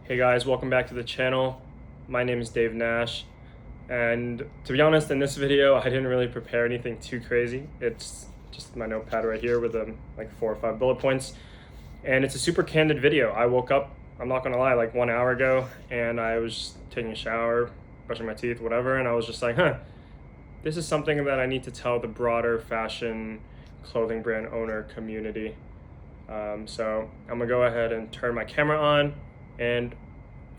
Hey guys, welcome back to the channel. My name is Dave Nash, and to be honest, in this video I didn't really prepare anything too crazy. It's just my notepad right here with like 4 or 5 bullet points, and it's a super candid video. I woke up, I'm not gonna lie, like 1 hour ago, and I was taking a shower, brushing my teeth, whatever, and I was just like, this is something that I need to tell the broader fashion clothing brand owner community. So I'm gonna go ahead and turn my camera on and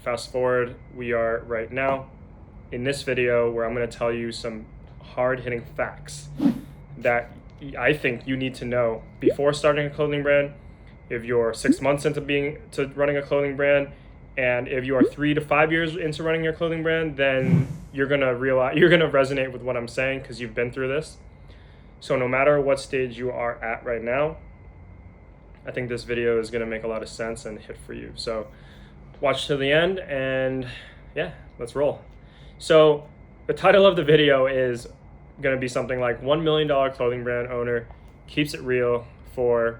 fast forward. We are right now in this video where I'm going to tell you some hard-hitting facts that I think you need to know before starting a clothing brand, if you're 6 months into running a clothing brand, and if you are 3 to 5 years into running your clothing brand, then you're going to resonate with what I'm saying because you've been through this. So no matter what stage you are at right now, I think this video is going to make a lot of sense and hit for you. So watch to the end, and yeah, let's roll. So the title of the video is going to be something like $1 million clothing brand owner keeps it real for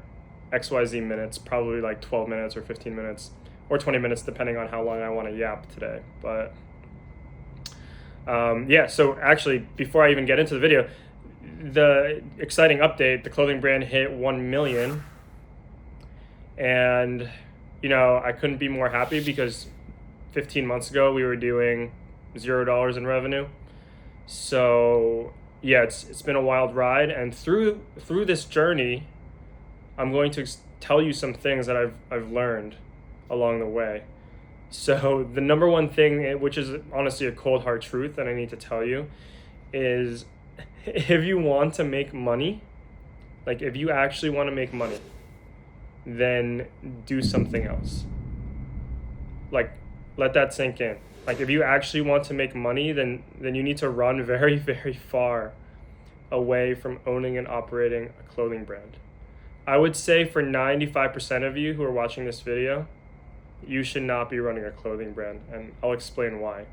XYZ minutes, probably like 12 minutes or 15 minutes or 20 minutes, depending on how long I want to yap today. But yeah, so actually, before I even get into the video, the exciting update, the clothing brand hit 1 million. And you know, I couldn't be more happy because 15 months ago we were doing $0 in revenue. So yeah, it's been a wild ride, and through this journey, I'm going to tell you some things that I've learned along the way. So the number one thing, which is honestly a cold hard truth that I need to tell you, is if you want to make money, like if you actually want to make money, then do something else. Like, let that sink in. Like, if you actually want to make money, then you need to run very, very far away from owning and operating a clothing brand. I would say for 95% of you who are watching this video, you should not be running a clothing brand, and I'll explain why.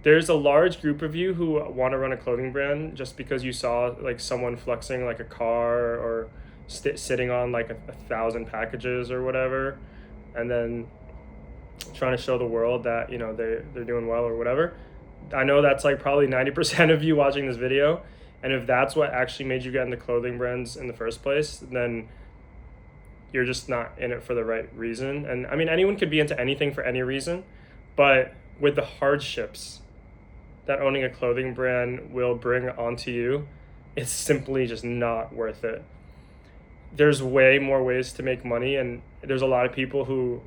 There's a large group of you who want to run a clothing brand just because you saw like someone flexing like a car or sitting on like 1,000 packages or whatever, and then trying to show the world that, you know, they're doing well or whatever. I know that's like probably 90% of you watching this video, and if that's what actually made you get into clothing brands in the first place, then you're just not in it for the right reason. And I mean, anyone could be into anything for any reason, but with the hardships that owning a clothing brand will bring onto you, it's simply just not worth it. There's way more ways to make money, and there's a lot of people who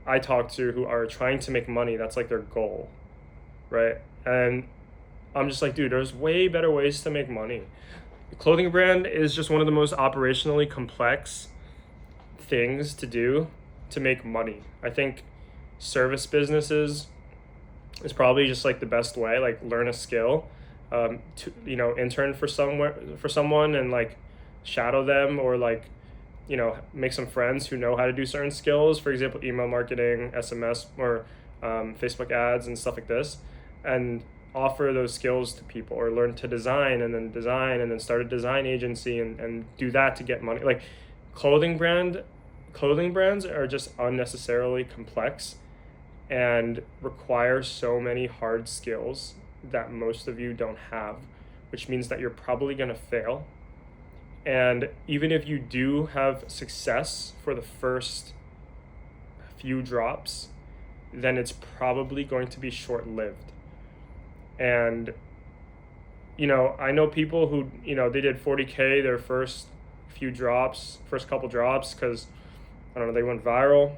I talk to who are trying to make money. That's like their goal, right? And I'm just like, dude, there's way better ways to make money. The clothing brand is just one of the most operationally complex things to do to make money. I think service businesses is probably just like the best way. Like, learn a skill, to, you know, intern for someone and like shadow them, or like, you know, make some friends who know how to do certain skills, for example, email marketing, SMS, or Facebook ads and stuff like this, and offer those skills to people, or learn to design and then start a design agency and do that to get money. Like, clothing brands are just unnecessarily complex and require so many hard skills that most of you don't have, which means that you're probably going to fail. And even if you do have success for the first few drops, then it's probably going to be short-lived. And, you know, I know people who, you know, they did 40K their first couple drops, because, I don't know, they went viral.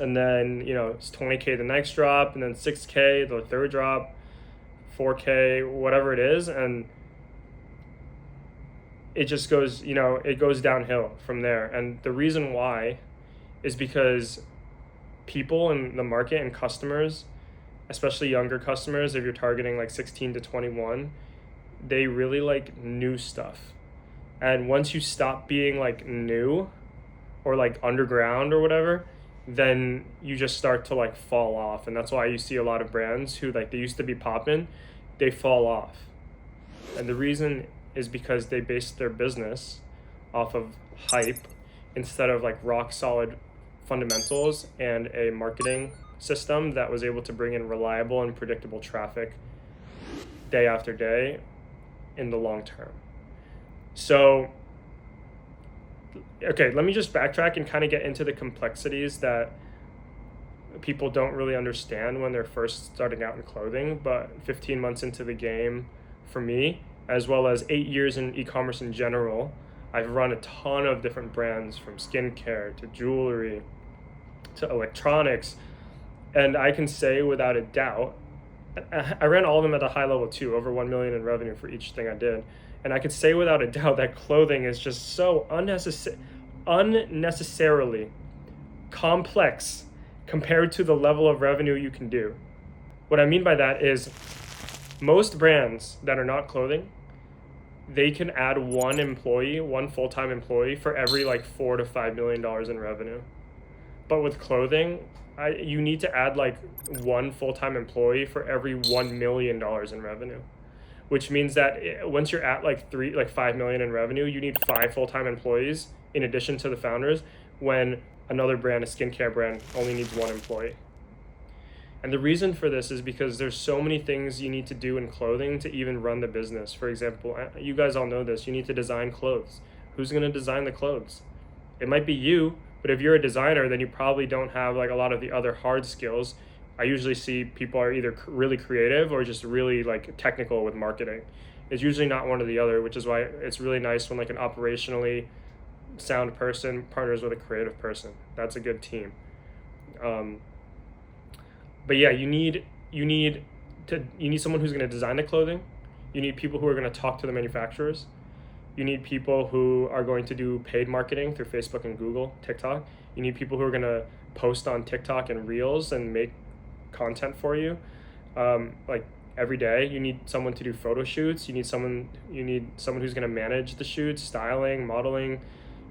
And then, you know, it's 20K the next drop, and then 6K the third drop, 4K, whatever it is. And it just goes, you know, it goes downhill from there. And the reason why is because people in the market and customers, especially younger customers, if you're targeting like 16 to 21, they really like new stuff. And once you stop being like new or like underground or whatever, then you just start to like fall off. And that's why you see a lot of brands who, like, they used to be popping, they fall off. And the reason is because they base their business off of hype instead of like rock solid fundamentals and a marketing system that was able to bring in reliable and predictable traffic day after day in the long term. So, okay, let me just backtrack and kind of get into the complexities that people don't really understand when they're first starting out in clothing. But 15 months into the game for me, as well as 8 years in e-commerce in general, I've run a ton of different brands, from skincare to jewelry to electronics. And I can say without a doubt, I ran all of them at a high level too, over 1 million in revenue for each thing I did. And I could say without a doubt that clothing is just so unnecessarily complex compared to the level of revenue you can do. What I mean by that is most brands that are not clothing, they can add one full-time employee for every like $4 to $5 million in revenue. But with clothing, you need to add like one full-time employee for every $1 million in revenue, which means that once you're at like 5 million in revenue, you need 5 full-time employees in addition to the founders, when another brand, a skincare brand, only needs 1 employee. And the reason for this is because there's so many things you need to do in clothing to even run the business. For example, you guys all know this, you need to design clothes. Who's going to design the clothes? It might be you, but if you're a designer, then you probably don't have like a lot of the other hard skills. I usually see people are either really creative or just really like technical with marketing. It's usually not one or the other, which is why it's really nice when like an operationally sound person partners with a creative person. That's a good team. But yeah, you need someone who's going to design the clothing. You need people who are going to talk to the manufacturers. You need people who are going to do paid marketing through Facebook and Google, TikTok. You need people who are going to post on TikTok and Reels and make content for you, like every day. You need someone to do photo shoots. You need someone who's going to manage the shoots, styling, modeling.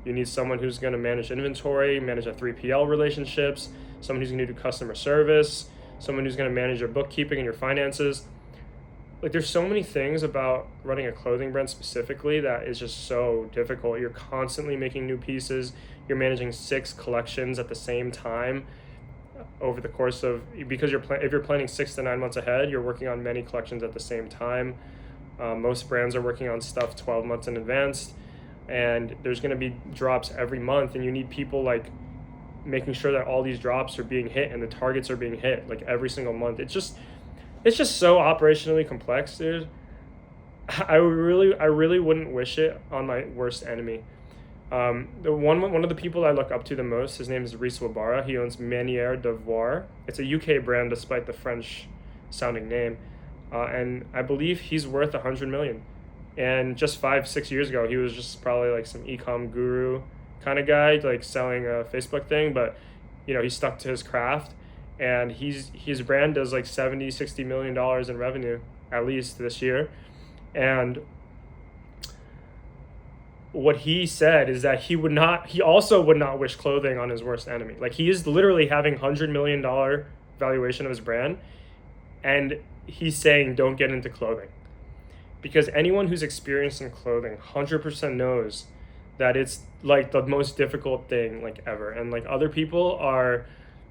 You need someone who's going to manage inventory, manage a 3PL relationships, someone who's going to do customer service, someone who's going to manage your bookkeeping and your finances. Like, there's so many things about running a clothing brand specifically that is just so difficult. You're constantly making new pieces. You're managing 6 collections at the same time over the course of, because if you're planning 6 to 9 months ahead, you're working on many collections at the same time. Most brands are working on stuff 12 months in advance, and there's going to be drops every month, and you need people like making sure that all these drops are being hit and the targets are being hit like every single month. It's just so operationally complex, dude. I really wouldn't wish it on my worst enemy. The one of the people I look up to the most, his name is Reese Wabara. He owns Manière d'Avoir. It's a UK brand despite the French sounding name. And I believe he's worth 100 million. And just 5-6 years ago, he was just probably like some e-com guru kind of guy, like selling a Facebook thing, but he stuck to his craft, and his brand does like $70-60 million in revenue at least this year. And what he said is that he also would not wish clothing on his worst enemy. Like, he is literally having $100 million valuation of his brand, and he's saying don't get into clothing, because anyone who's experienced in clothing 100% knows that it's like the most difficult thing like ever. And like, other people are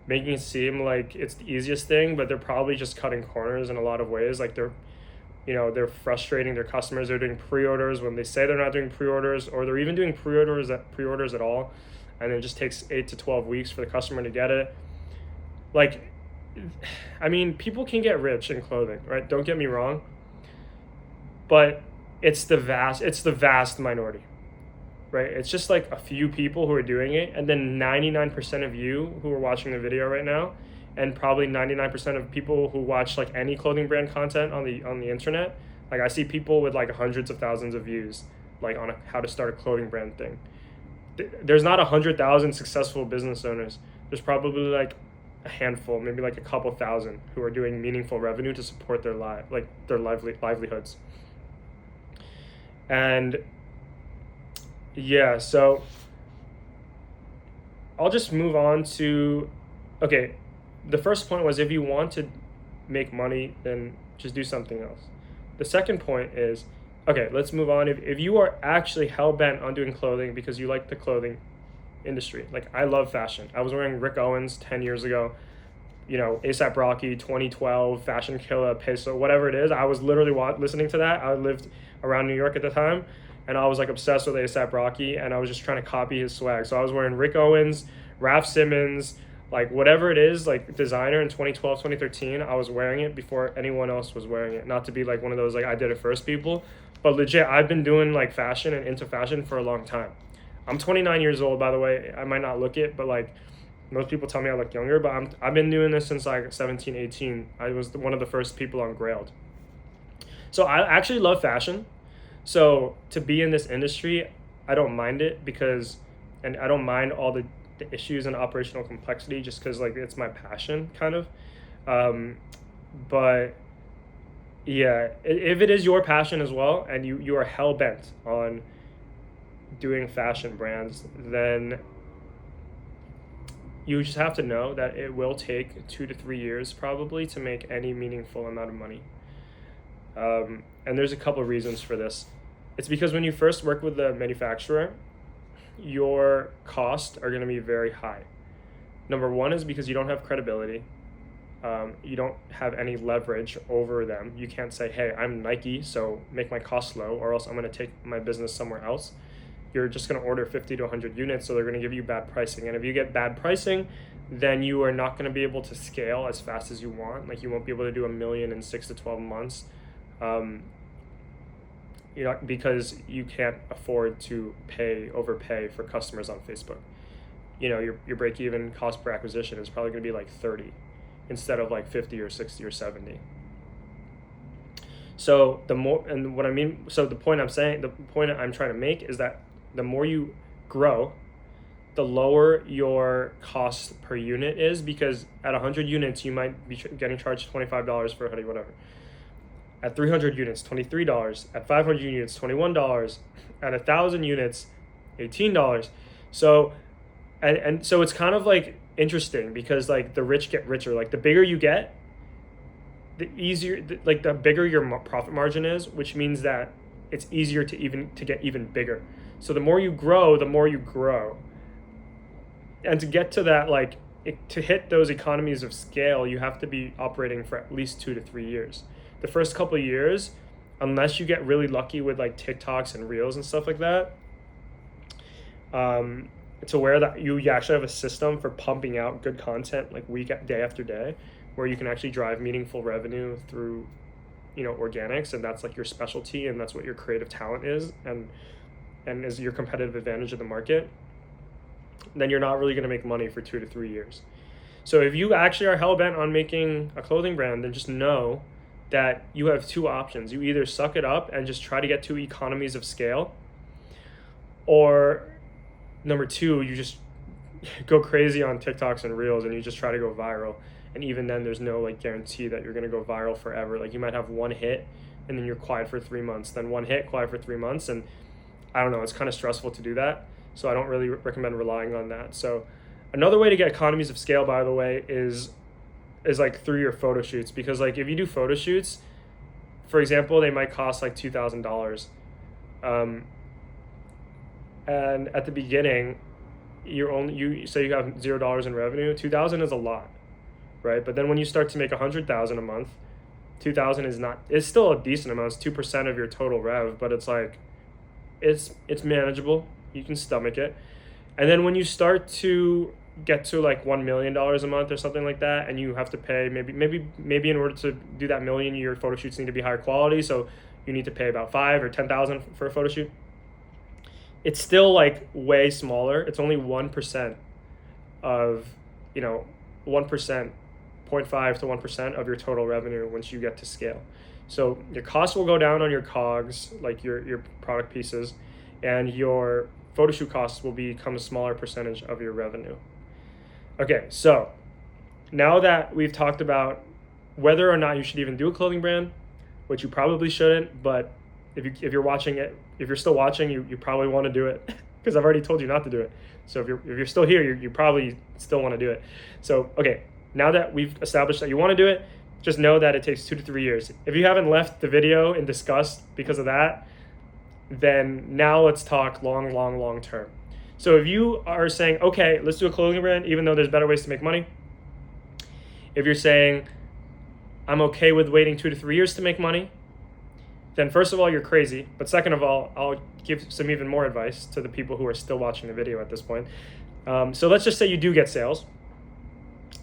making it seem like it's the easiest thing, but they're probably just cutting corners in a lot of ways. Like, they're frustrating their customers. They're doing pre-orders when they say they're not doing pre-orders, or they're even doing pre-orders at all, and it just takes 8 to 12 weeks for the customer to get it. Like, I mean, people can get rich in clothing, right? Don't get me wrong, but it's the vast minority. Right? It's just like a few people who are doing it, and then 99% of you who are watching the video right now, and probably 99% of people who watch like any clothing brand content on the internet. Like, I see people with like hundreds of thousands of views, like on how to start a clothing brand thing. There's not 100,000 successful business owners. There's probably like a handful, maybe like a couple thousand, who are doing meaningful revenue to support their livelihoods. And yeah, so I'll just move on to, okay, the first point was, if you want to make money, then just do something else. The second point is, okay, let's move on. If you are actually hell-bent on doing clothing because you like the clothing, industry. Like, I love fashion. I was wearing Rick Owens 10 years ago, you know, A$AP Rocky, 2012, Fashion Killer, Peso, whatever it is. I was literally listening to that. I lived around New York at the time, and I was like obsessed with A$AP Rocky, and I was just trying to copy his swag. So I was wearing Rick Owens, Raf Simons, like whatever it is, like designer in 2012, 2013, I was wearing it before anyone else was wearing it. Not to be like one of those like I did it first people, but legit, I've been doing like fashion and into fashion for a long time. I'm 29 years old, by the way. I might not look it, but like most people tell me I look younger, but I've been doing this since like 17, 18. I was one of the first people on Grailed. So I actually love fashion. So to be in this industry, I don't mind it and I don't mind all the issues and operational complexity just because like it's my passion kind of. But yeah, if it is your passion as well and you are hell bent on doing fashion brands, then you just have to know that it will take 2 to 3 years probably to make any meaningful amount of money. And there's a couple of reasons for this. It's because when you first work with the manufacturer, your costs are going to be very high. Number one is because you don't have credibility. You don't have any leverage over them. You can't say, hey, I'm Nike, so make my costs low, or else I'm going to take my business somewhere else. You're just going to order 50 to 100 units, so they're going to give you bad pricing. And if you get bad pricing, then you are not going to be able to scale as fast as you want. Like, you won't be able to do 1 million in 6 to 12 months. Because you can't afford to overpay for customers on Facebook. You know, your break-even cost per acquisition is probably going to be like 30 instead of like 50 or 60 or 70. So the point I'm trying to make is that the more you grow, the lower your cost per unit is, because at 100 units, you might be getting charged $25 for a hoodie, whatever. At 300 units, $23. At 500 units, $21. At 1,000 units, $18. So, and so it's kind of like interesting because like the rich get richer. Like the bigger you get, the easier, the bigger your profit margin is, which means that it's easier to get even bigger. So the more you grow, and to get to that, to hit those economies of scale, you have to be operating for at least 2 to 3 years. The first couple of years, unless you get really lucky with like TikToks and Reels and stuff like that, it's aware that you actually have a system for pumping out good content like day after day, where you can actually drive meaningful revenue through, organics, and that's like your specialty, and that's what your creative talent is, and is your competitive advantage in the market. Then you're not really going to make money for 2 to 3 years. So if you actually are hell-bent on making a clothing brand, then just know that you have 2 options. You either suck it up and just try to get to economies of scale, or number 2, you just go crazy on TikToks and Reels and you just try to go viral. And even then, there's no guarantee that you're going to go viral forever. Like, you might have one hit and then you're quiet for 3 months, then one hit, quiet for 3 months. And I don't know, it's kind of stressful to do that. So I don't really recommend relying on that. So another way to get economies of scale, by the way, is like through your photo shoots. Because like if you do photo shoots, for example, they might cost like $2,000. And at the beginning, you say you have $0 in revenue, $2,000 is a lot, right? But then when you start to make $100,000 a month, $2,000 it's still a decent amount. It's 2% of your total rev, but it's like, it's manageable. You can stomach it. And then when you start to get to like $1 million a month or something like that, and you have to pay maybe in order to do that million, your photo shoots need to be higher quality, so you need to pay about $5,000 or $10,000 for a photo shoot. It's still like way smaller. It's only 1% of 1%, 0.5 to 1% of your total revenue once you get to scale. So your costs will go down on your COGS, like your product pieces, and your photo shoot costs will become a smaller percentage of your revenue. Okay, so now that we've talked about whether or not you should even do a clothing brand, which you probably shouldn't, but if you're watching it, if you're still watching, you probably want to do it because I've already told you not to do it. So if you're still here, you probably still want to do it. So okay, now that we've established that you want to do it, just know that it takes 2 to 3 years. If you haven't left the video in disgust because of that, then now let's talk long term. So if you are saying, okay, let's do a clothing brand, even though there's better ways to make money, if you're saying, I'm okay with waiting 2 to 3 years to make money, then first of all, you're crazy. But second of all, I'll give some even more advice to the people who are still watching the video at this point. So let's just say you do get sales,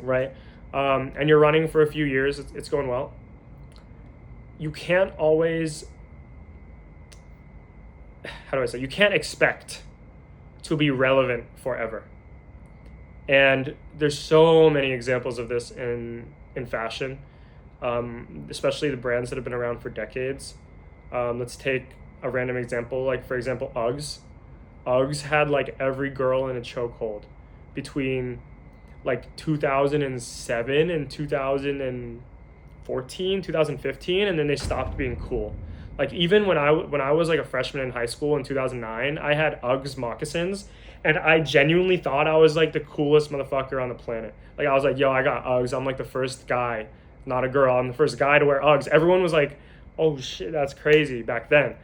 right? And you're running for a few years, it's going well. You can't always, you can't expect to be relevant forever. And there's so many examples of this in fashion, especially the brands that have been around for decades. Let's take a random example, like for example, Uggs. Uggs had like every girl in a chokehold between like 2007 and 2014, 2015, and then they stopped being cool. Like even when I was like a freshman in high school in 2009, I had Uggs moccasins, and I genuinely thought I was like the coolest motherfucker on the planet. Like I was like, yo, I got Uggs. I'm like the first guy, not a girl. I'm the first guy to wear Uggs. Everyone was like, oh shit, that's crazy back then.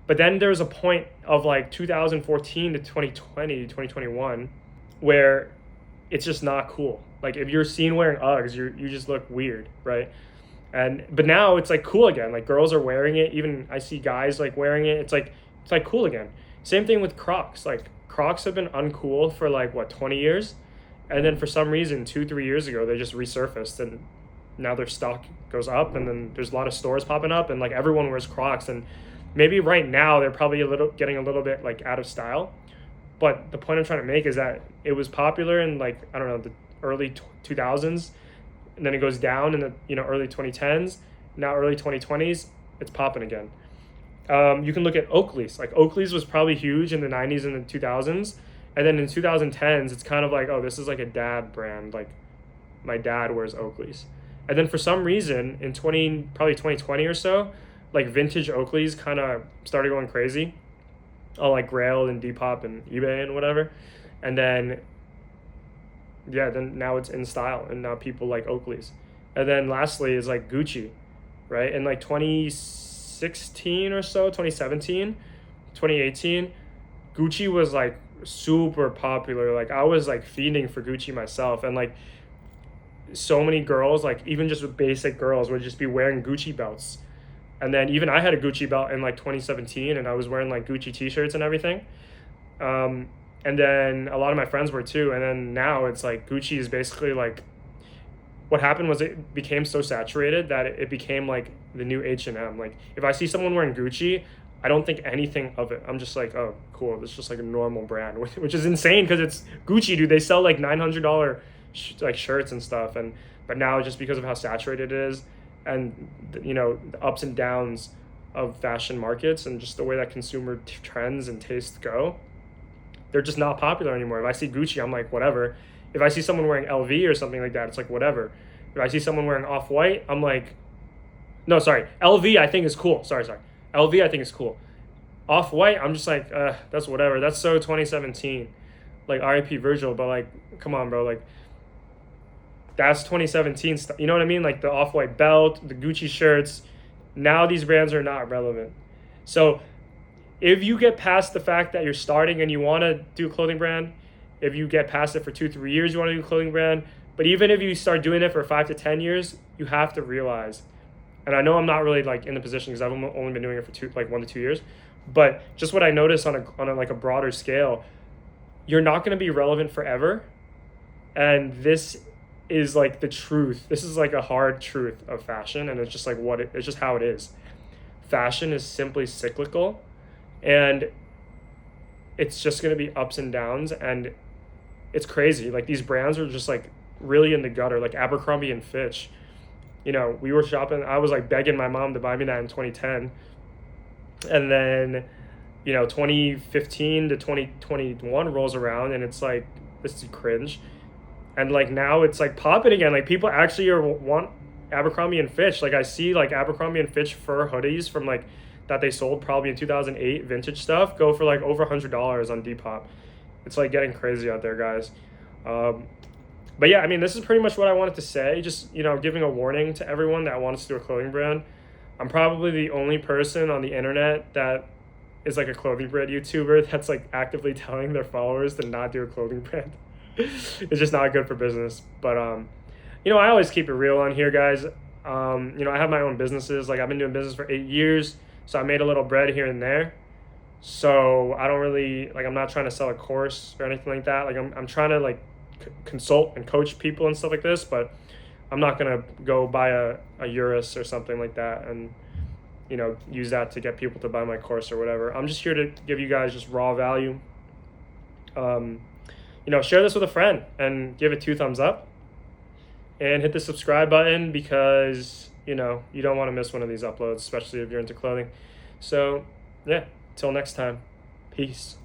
But then there was a point of like 2014 to 2020, 2021, where it's just not cool. Like if you're seen wearing Uggs, you just look weird, right? But now it's like cool again. Like girls are wearing it. Even I see guys like wearing it. It's like cool again. Same thing with Crocs. Like Crocs have been uncool for like what, 20 years, and then for some reason 2-3 years ago they just resurfaced, and now their stock goes up, and then there's a lot of stores popping up, and like everyone wears Crocs, and maybe right now they're probably getting a little bit like out of style. But the point I'm trying to make is that it was popular in like, I don't know, the early 2000s, and then it goes down in the early 2010s. Now early 2020s, it's popping again. You can look at Oakley's. Like Oakley's was probably huge in the 90s and the 2000s, and then in 2010s, it's kind of like, oh, this is like a dad brand. Like my dad wears Oakley's, and then for some reason in probably 2020 or so, like vintage Oakley's kind of started going crazy on like Grail and Depop and eBay and whatever. And then, yeah, then now it's in style, and now people like Oakley's. And then lastly is like Gucci, right? In like 2016 or so, 2017, 2018, Gucci was like super popular. Like I was like fiending for Gucci myself, and like so many girls, like even just with basic girls, would just be wearing Gucci belts. And then even I had a Gucci belt in like 2017, and I was wearing like Gucci t-shirts and everything. And then a lot of my friends were too. And then now it's like Gucci is basically like, what happened was it became so saturated that it became like the new H&M. Like if I see someone wearing Gucci, I don't think anything of it. I'm just like, oh, cool. It's just like a normal brand, which is insane because it's Gucci, dude. They sell like $900 like shirts and stuff. But now just because of how saturated it is, and the ups and downs of fashion markets and just the way that consumer trends and tastes go, they're just not popular anymore. If I see Gucci, I'm like, whatever. If I see someone wearing LV or something like that, it's like, whatever. If I see someone wearing Off-White, I'm like, no, sorry, LV I think is cool. Sorry. LV I think is cool. Off-White, I'm just like, that's whatever. That's so 2017. Like RIP Virgil, but like, come on, bro. Like, that's 2017 stuff. You know what I mean? Like the Off-White belt, the Gucci shirts. Now these brands are not relevant. So if you get past the fact that you're starting and you want to do a clothing brand, if you get past it for 2-3 years, you want to do a clothing brand, but even if you start doing it for 5 to 10 years, you have to realize, and I know I'm not really like in the position because I've only been doing it for 1 to 2 years, but just what I noticed on a like a broader scale, you're not going to be relevant forever. And this is like the truth. This is like a hard truth of fashion, and it's just like it's just how it is. Fashion is simply cyclical, and it's just going to be ups and downs, and it's crazy. Like these brands are just like really in the gutter, like Abercrombie and Fitch. We were shopping, I was like begging my mom to buy me that in 2010, and then 2015 to 2021 rolls around, and it's like, this is cringe. And like now it's like popping again. Like people actually want Abercrombie and Fitch. Like I see like Abercrombie and Fitch fur hoodies from like that they sold probably in 2008, vintage stuff, go for like over $100 on Depop. It's like getting crazy out there, guys. But yeah, I mean, this is pretty much what I wanted to say. Just giving a warning to everyone that wants to do a clothing brand. I'm probably the only person on the internet that is like a clothing brand YouTuber that's like actively telling their followers to not do a clothing brand. It's just not good for business. But I always keep it real on here, guys. I have my own businesses. Like, I've been doing business for 8 years, so I made a little bread here and there. So I don't really like. I'm not trying to sell a course or anything like that. Like, I'm trying to like consult and coach people and stuff like this, but I'm not gonna go buy a Urus or something like that and use that to get people to buy my course or whatever. I'm just here to give you guys just raw value. Share this with a friend and give it 2 thumbs up and hit the subscribe button because you don't want to miss one of these uploads, especially if you're into clothing. So yeah, till next time, peace.